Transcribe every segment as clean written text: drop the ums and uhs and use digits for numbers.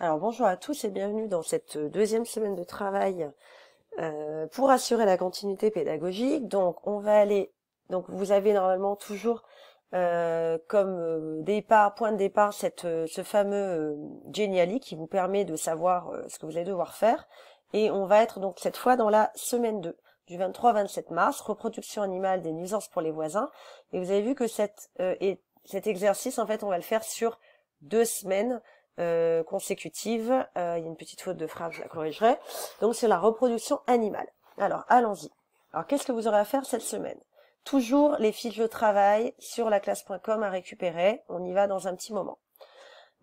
Alors bonjour à tous et bienvenue dans cette deuxième semaine de travail pour assurer la continuité pédagogique. Donc vous avez normalement toujours comme point de départ ce fameux Geniali qui vous permet de savoir ce que vous allez devoir faire. Et on va être donc cette fois dans la semaine 2 du 23 au 27 mars, reproduction animale des nuisances pour les voisins. Et vous avez vu que cet exercice, en fait, on va le faire sur 2 semaines consécutives. Il y a une petite faute de frappe, je la corrigerai. Donc c'est la reproduction animale. Alors allons-y. Alors qu'est-ce que vous aurez à faire cette semaine? Toujours les fiches de travail sur laclasse.com à récupérer. On y va dans un petit moment.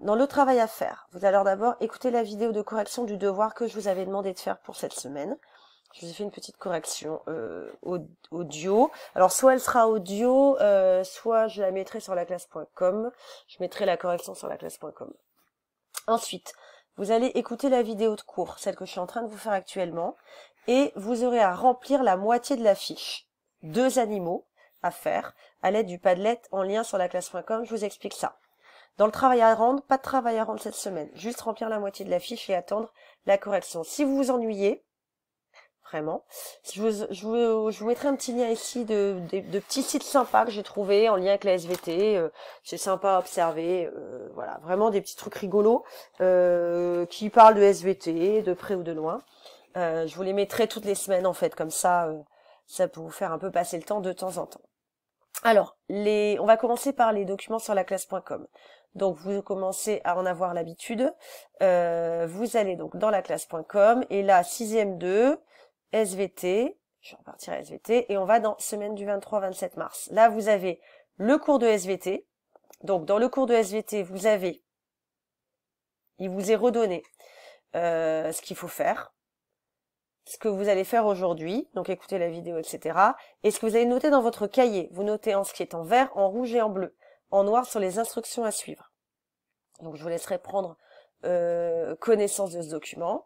Dans le travail à faire, vous allez d'abord écouter la vidéo de correction du devoir que je vous avais demandé de faire pour cette semaine. Je vous ai fait une petite correction audio. Alors soit elle sera audio, soit je la mettrai sur laclasse.com. Je mettrai la correction sur laclasse.com. Ensuite, vous allez écouter la vidéo de cours, celle que je suis en train de vous faire actuellement, et vous aurez à remplir la moitié de la fiche. 2 animaux à faire à l'aide du Padlet en lien sur laclasse.com. Je vous explique ça. Dans le travail à rendre, pas de travail à rendre cette semaine. Juste remplir la moitié de la fiche et attendre la correction. Si vous vous ennuyez, vraiment, je vous mettrai un petit lien ici de petits sites sympas que j'ai trouvés en lien avec la SVT. C'est sympa à observer. Voilà, vraiment des petits trucs rigolos qui parlent de SVT, de près ou de loin. Je vous les mettrai toutes les semaines en fait, comme ça, ça peut vous faire un peu passer le temps de temps en temps. Alors, on va commencer par les documents sur laclasse.com. Donc, vous commencez à en avoir l'habitude. Vous allez donc dans laclasse.com et là, 6e 2, SVT, je vais repartir à SVT, et on va dans semaine du 23-27 mars. Là, vous avez le cours de SVT. Donc, dans le cours de SVT, il vous est redonné ce qu'il faut faire, ce que vous allez faire aujourd'hui, donc écoutez la vidéo, etc. Et ce que vous allez noter dans votre cahier. Vous notez en ce qui est en vert, en rouge et en bleu, en noir sur les instructions à suivre. Donc, je vous laisserai prendre connaissance de ce document.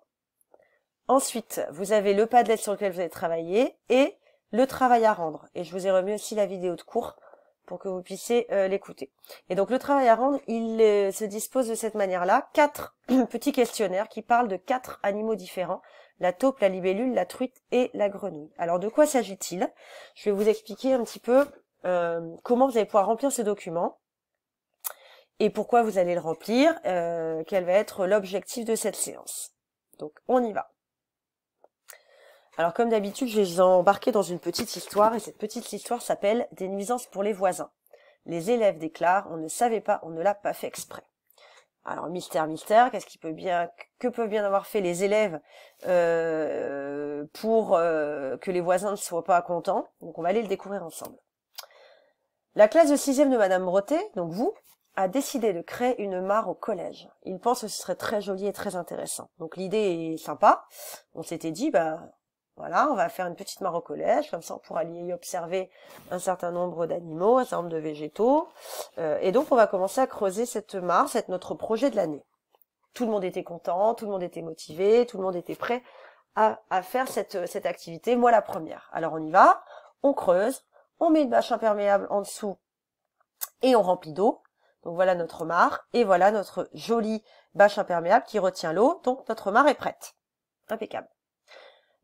Ensuite, vous avez le Padlet sur lequel vous allez travailler et le travail à rendre. Et je vous ai remis aussi la vidéo de cours pour que vous puissiez l'écouter. Et donc, le travail à rendre, il se dispose de cette manière-là. 4 petits questionnaires qui parlent de 4 animaux différents. La taupe, la libellule, la truite et la grenouille. Alors, de quoi s'agit-il? Je vais vous expliquer un petit peu comment vous allez pouvoir remplir ce document et pourquoi vous allez le remplir, quel va être l'objectif de cette séance. Donc, on y va. Alors comme d'habitude, je les ai embarqués dans une petite histoire et cette petite histoire s'appelle « Des nuisances pour les voisins ». Les élèves déclarent « On ne savait pas, on ne l'a pas fait exprès ». Alors mystère, que peuvent bien avoir fait les élèves pour que les voisins ne soient pas contents? Donc on va aller le découvrir ensemble. La classe de 6e de Madame Bretet, donc vous, a décidé de créer une mare au collège. Il pense que ce serait très joli et très intéressant. Donc l'idée est sympa. On s'était dit, voilà, on va faire une petite mare au collège, comme ça on pourra y observer un certain nombre d'animaux, un certain nombre de végétaux. Et donc on va commencer à creuser cette mare, c'est notre projet de l'année. Tout le monde était content, tout le monde était motivé, tout le monde était prêt à faire cette activité, moi la première. Alors on y va, on creuse, on met une bâche imperméable en dessous et on remplit d'eau. Donc voilà notre mare, et voilà notre jolie bâche imperméable qui retient l'eau, donc notre mare est prête. Impeccable.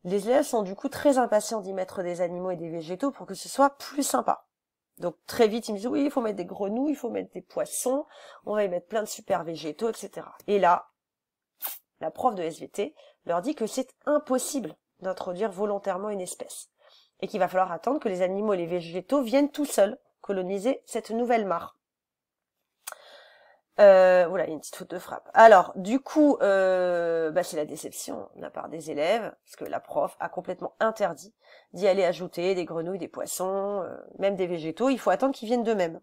Les élèves sont du coup très impatients d'y mettre des animaux et des végétaux pour que ce soit plus sympa. Donc très vite, ils me disent, oui, il faut mettre des grenouilles, il faut mettre des poissons, on va y mettre plein de super végétaux, etc. Et là, la prof de SVT leur dit que c'est impossible d'introduire volontairement une espèce. Et qu'il va falloir attendre que les animaux et les végétaux viennent tout seuls coloniser cette nouvelle mare. Voilà, il y a une petite faute de frappe. Alors, du coup, c'est la déception de la part des élèves, parce que la prof a complètement interdit d'y aller ajouter des grenouilles, des poissons, même des végétaux. Il faut attendre qu'ils viennent d'eux-mêmes.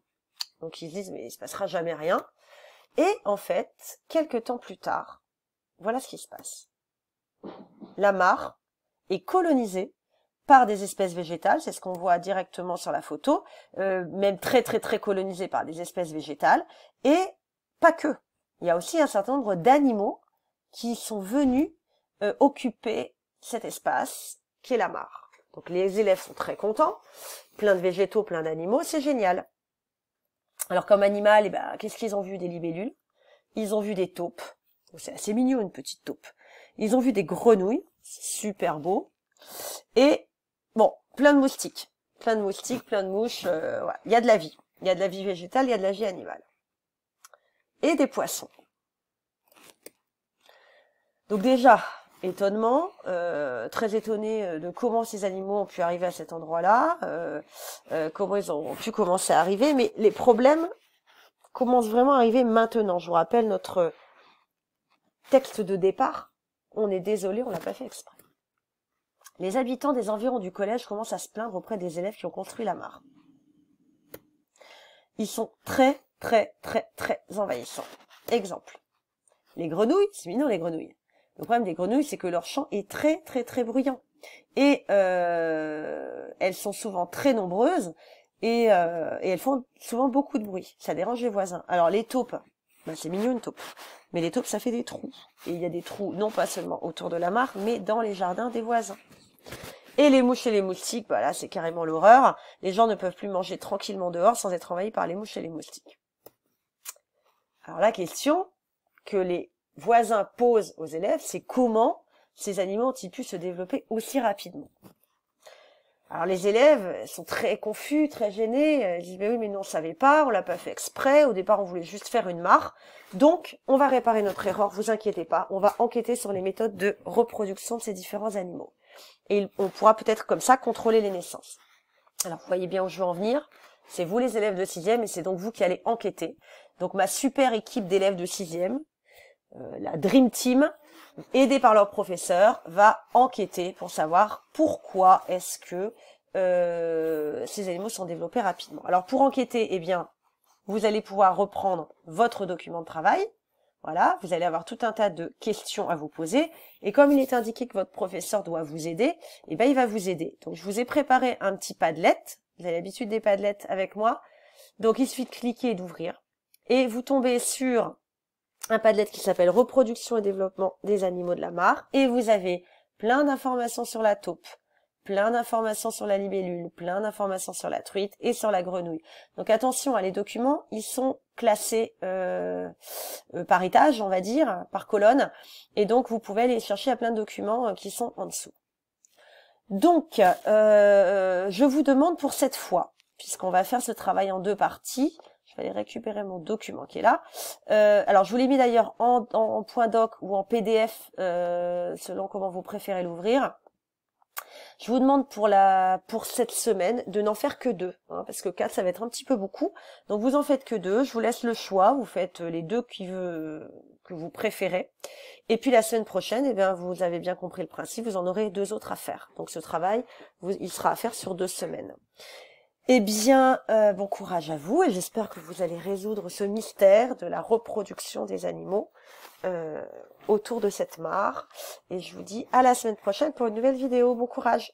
Donc ils se disent, mais il se passera jamais rien. Et en fait, quelques temps plus tard, voilà ce qui se passe. La mare est colonisée par des espèces végétales, c'est ce qu'on voit directement sur la photo, même très très très colonisée par des espèces végétales, et pas que. Il y a aussi un certain nombre d'animaux qui sont venus occuper cet espace qui est la mare. Donc les élèves sont très contents, plein de végétaux, plein d'animaux, c'est génial. Alors comme animal, qu'est-ce qu'ils ont vu? Des libellules, ils ont vu des taupes, C'est assez mignon, une petite taupe. Ils ont vu des grenouilles, super beau. Et, bon, plein de moustiques. Plein de moustiques, plein de mouches, voilà. Il y a de la vie. Il y a de la vie végétale, il y a de la vie animale. Et des poissons. Donc déjà, étonnement, très étonné de comment ces animaux ont pu arriver à cet endroit-là, comment ils ont pu commencer à arriver, mais les problèmes commencent vraiment à arriver maintenant. Je vous rappelle notre texte de départ, on est désolé, on l'a pas fait exprès. Les habitants des environs du collège commencent à se plaindre auprès des élèves qui ont construit la mare. Ils sont très envahissants. Exemple, les grenouilles, c'est mignon les grenouilles. Le problème des grenouilles, c'est que leur chant est très bruyant. Et elles sont souvent très nombreuses et elles font souvent beaucoup de bruit. Ça dérange les voisins. Alors les taupes, ben, c'est mignon une taupe. Mais les taupes, ça fait des trous. Et il y a des trous, non pas seulement autour de la mare, mais dans les jardins des voisins. Et les mouches et les moustiques, bah là, c'est carrément l'horreur. Les gens ne peuvent plus manger tranquillement dehors sans être envahis par les mouches et les moustiques. Alors la question que les voisins posent aux élèves, c'est comment ces animaux ont-ils pu se développer aussi rapidement? Alors les élèves sont très confus, très gênés, ils disent mais oui mais nous on savait pas, on l'a pas fait exprès, au départ on voulait juste faire une mare, donc on va réparer notre erreur, vous inquiétez pas, on va enquêter sur les méthodes de reproduction de ces différents animaux. Et on pourra peut-être comme ça contrôler les naissances. Alors vous voyez bien où je veux en venir, c'est vous les élèves de 6e et c'est donc vous qui allez enquêter. Donc ma super équipe d'élèves de 6e, la Dream Team, aidée par leur professeur, va enquêter pour savoir pourquoi est-ce que ces animaux sont développés rapidement. Alors pour enquêter, eh bien, vous allez pouvoir reprendre votre document de travail. Voilà, vous allez avoir tout un tas de questions à vous poser. Et comme il est indiqué que votre professeur doit vous aider, eh ben il va vous aider. Donc je vous ai préparé un petit Padlet. Vous avez l'habitude des Padlets avec moi. Donc il suffit de cliquer et d'ouvrir. Et vous tombez sur un Padlet qui s'appelle Reproduction et développement des animaux de la mare. Et vous avez plein d'informations sur la taupe, plein d'informations sur la libellule, plein d'informations sur la truite et sur la grenouille. Donc attention, les documents, ils sont classés par étage, on va dire, par colonne. Et donc vous pouvez aller chercher à plein de documents qui sont en dessous. Donc, je vous demande pour cette fois, puisqu'on va faire ce travail en 2 parties, je vais aller récupérer mon document qui est là. Alors, je vous l'ai mis d'ailleurs en point doc ou en PDF, selon comment vous préférez l'ouvrir. Je vous demande pour cette semaine de n'en faire que 2, hein, parce que 4 ça va être un petit peu beaucoup. Donc vous en faites que 2, je vous laisse le choix, vous faites les 2 que vous préférez. Et puis la semaine prochaine, eh bien vous avez bien compris le principe, vous en aurez 2 autres à faire. Donc ce travail, il sera à faire sur 2 semaines. Eh bien, bon courage à vous et j'espère que vous allez résoudre ce mystère de la reproduction des animaux autour de cette mare. Et je vous dis à la semaine prochaine pour une nouvelle vidéo. Bon courage!